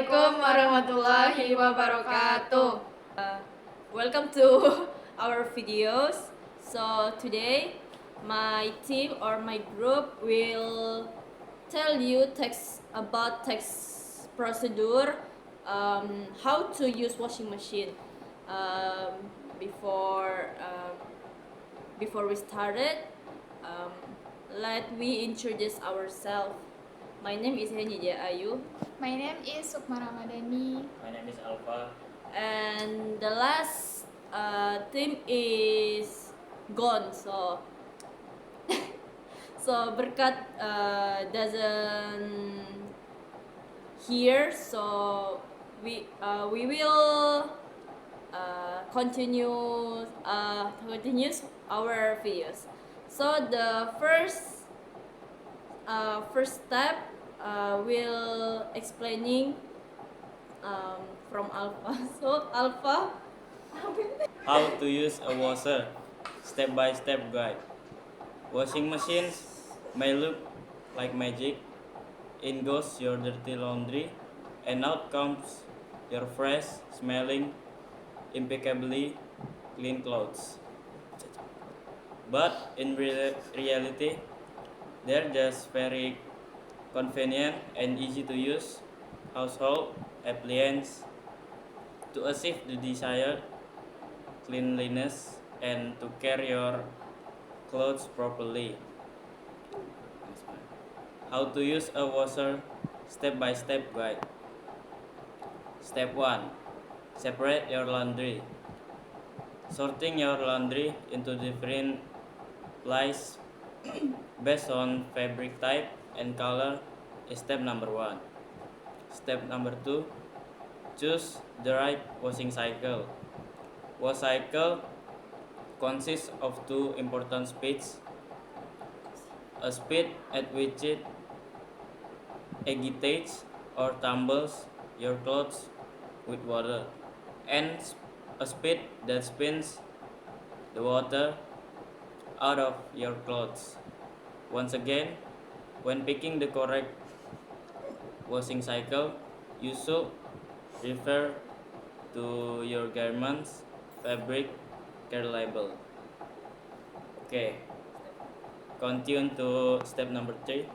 Assalamualaikum warahmatullahi wabarakatuh. Welcome to our videos. So today, my team or my group will tell you about text procedure, how to use washing machine. Before we started, let we introduce ourselves. My name is Henija Ayu. My name is Sukma Ramadhani. My name is Alpha. And the last team is gone. So Berkat doesn't hear, so we will continues our videos. So the first step will explaining from Alpha. So Alpha, How to use a washer. Step-by-step guide. Washing machines may look like magic. In goes your dirty laundry, and out comes your fresh, smelling, impeccably clean clothes. But in reality, they're just very convenient and easy to use household appliance to achieve the desired cleanliness and to care your clothes properly. How to use a washer, step-by-step guide. Step 1. Separate your laundry. Sorting your laundry into different piles based on fabric type and color is step number 1. Step number 2. Choose the right washing cycle. Wash cycle consists of two important speeds: a speed at which it agitates or tumbles your clothes with water, and a speed that spins the water out of your clothes. Once again, when picking the correct washing cycle, you should refer to your garment's fabric care label. Okay, continue to step number 3.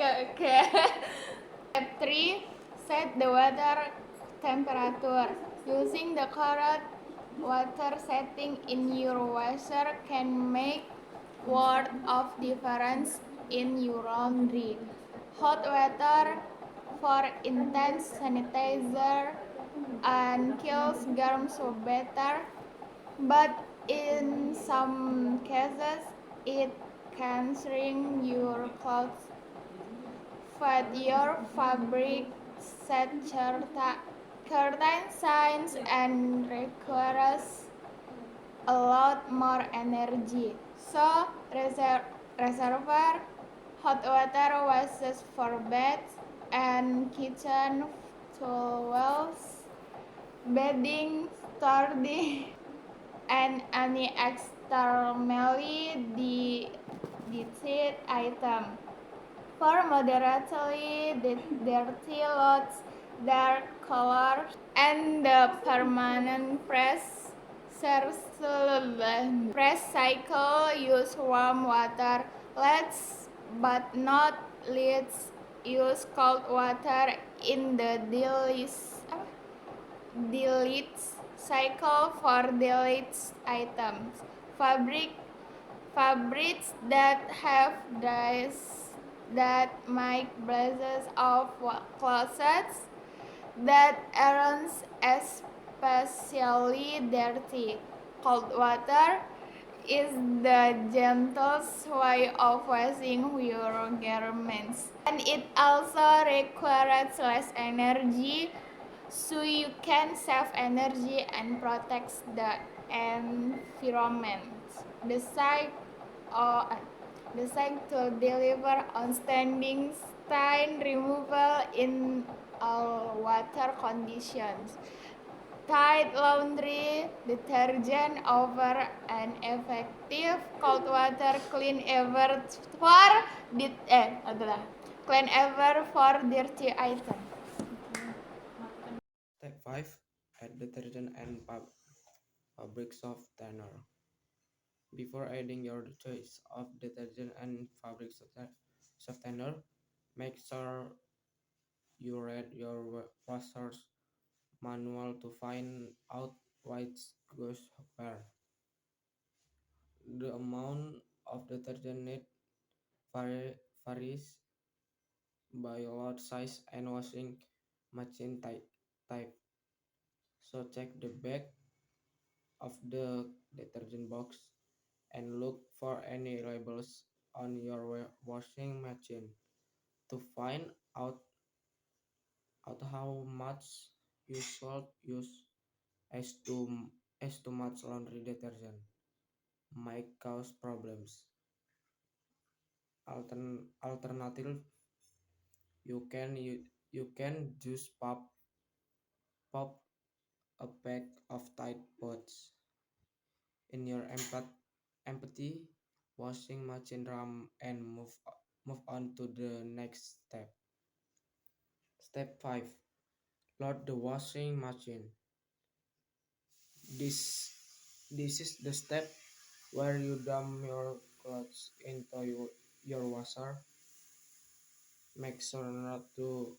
Okay. Step 3. Set the water temperature. Using the correct water setting in your washer can make world of difference in your laundry. Hot water for intense sanitizer and kills germs better, but in some cases it can shrink your clothes, fade your fabric, set certain signs, and requires a lot more energy. So reservoir hot water washes for beds and kitchen towels, bedding, sturdy, and any externally dirty item. For moderately dirty clothes, dark color, and the permanent press cycle, use warm water. Let's but not least use cold water in the delete cycle for delete items. Fabrics that have dyes that make blazes of closets that aren't especially dirty. Cold water is the gentlest way of washing your garments, and it also requires less energy, so you can save energy and protect the environment. Besides to deliver outstanding stain removal in all water conditions. Tide laundry detergent over an effective cold water clean ever for dirty item. Step 5. Add detergent and fabric softener. Before adding your choice of detergent and fabric softener, make sure you read your washer's manual to find out what goes where. The amount of detergent need varies by lot size and washing machine type. So check the back of the detergent box and look for any labels on your washing machine to find out how much you should use, as too much laundry detergent might cause problems. Alternative, you can just pop a pack of Tide Pods in your empty washing machine drum and move on to the next step. Step 5. Load the washing machine. This is the step where you dump your clothes into your washer. Make sure not to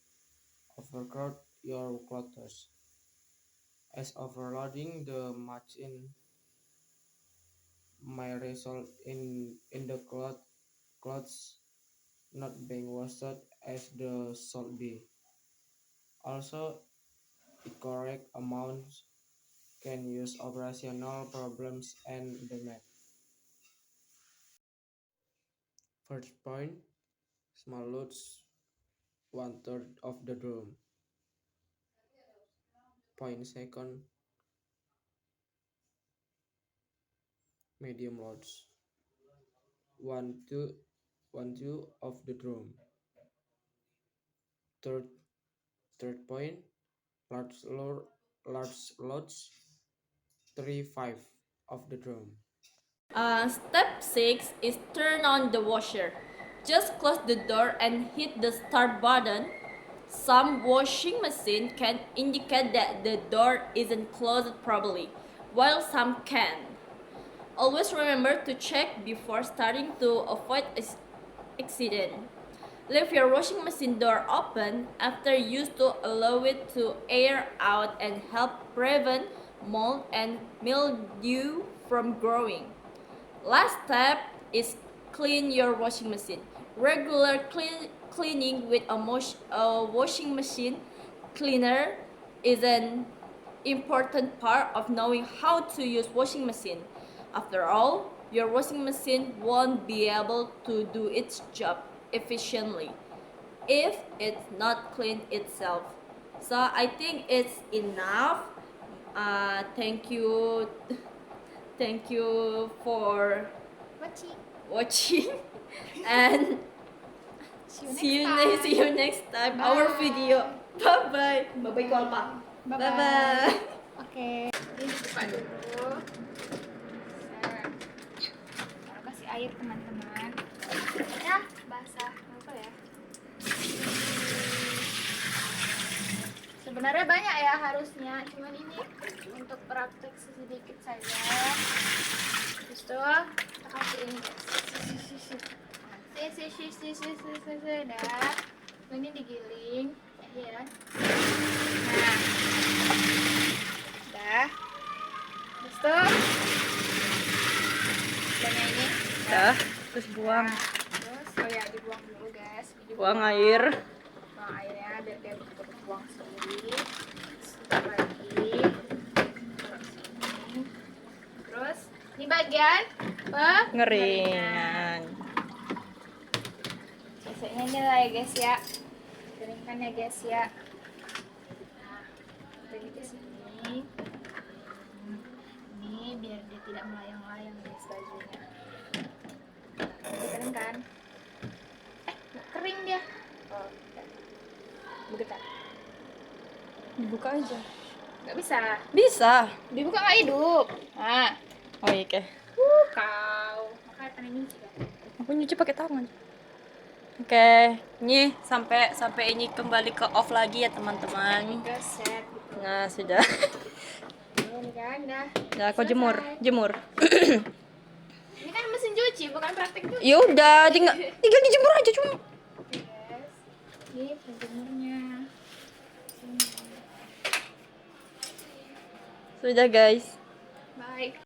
overcrowd your clothes, as overloading the machine may result in the clothes not being washed as the should be. Also, incorrect amounts can use operational problems and damage. First point, small loads, 1/3 of the drum. Point second, medium loads, 1/2 of the drum. Third point, large loads, 3/5 of the drum. Step 6 is turn on the washer. Just close the door and hit the start button. Some washing machines can indicate that the door isn't closed properly, while some can. Always remember to check before starting to avoid accident. Leave your washing machine door open after use to allow it to air out and help prevent mold and mildew from growing. Last step is clean your washing machine. Regular cleaning with a washing machine cleaner is an important part of knowing how to use washing machine. After all, your washing machine won't be able to do its job efficiently if it's not clean itself. So I think it's enough. Thank you. Thank you for watching and see you next time our video. Bye bye. Bye bye ko apa? Bye bye. Oke, ini dibuka dulu. Set. Baru kasih air teman-teman. Ya, basah. Apa ya? Sebenarnya banyak ya harusnya, cuman ini untuk praktek sedikit saja. Terus tuh kita kasih ini dah. Ini digiling ya. Nah, dah. Terus tuh banyak ini. Dah, terus buang. Terus oh ya dibuang dulu guys. Buang air. Buang airnya biar dia buang sendiri. Sebentar lagi. Taruh sini. Terus ini bagian Pengeringan. Biasanya ini lah ya guys ya. Keringkan ya guys ya. Nah, ini ke sini. Ini biar dia tidak melayang-layang guys bajunya. Kering kan? Nggak kering dia. Oh, begitu. Dibuka aja. Nggak bisa. Bisa. Dibuka nggak hidup. Nah. Oh iya, oke. Kau. Makanya pengen nyuci kan. Aku nyuci pakai tangan. Oke, ini sampai ini kembali ke off lagi ya teman-teman. Ke set gitu. Nah, sudah. Oh, ini kan dah. Nah, aku jemur. Ini kan mesin cuci, bukan praktek cuci. Ya udah, tinggal dijemur aja cuma. Yes. Ini penjemurnya. Sudah guys. Baik.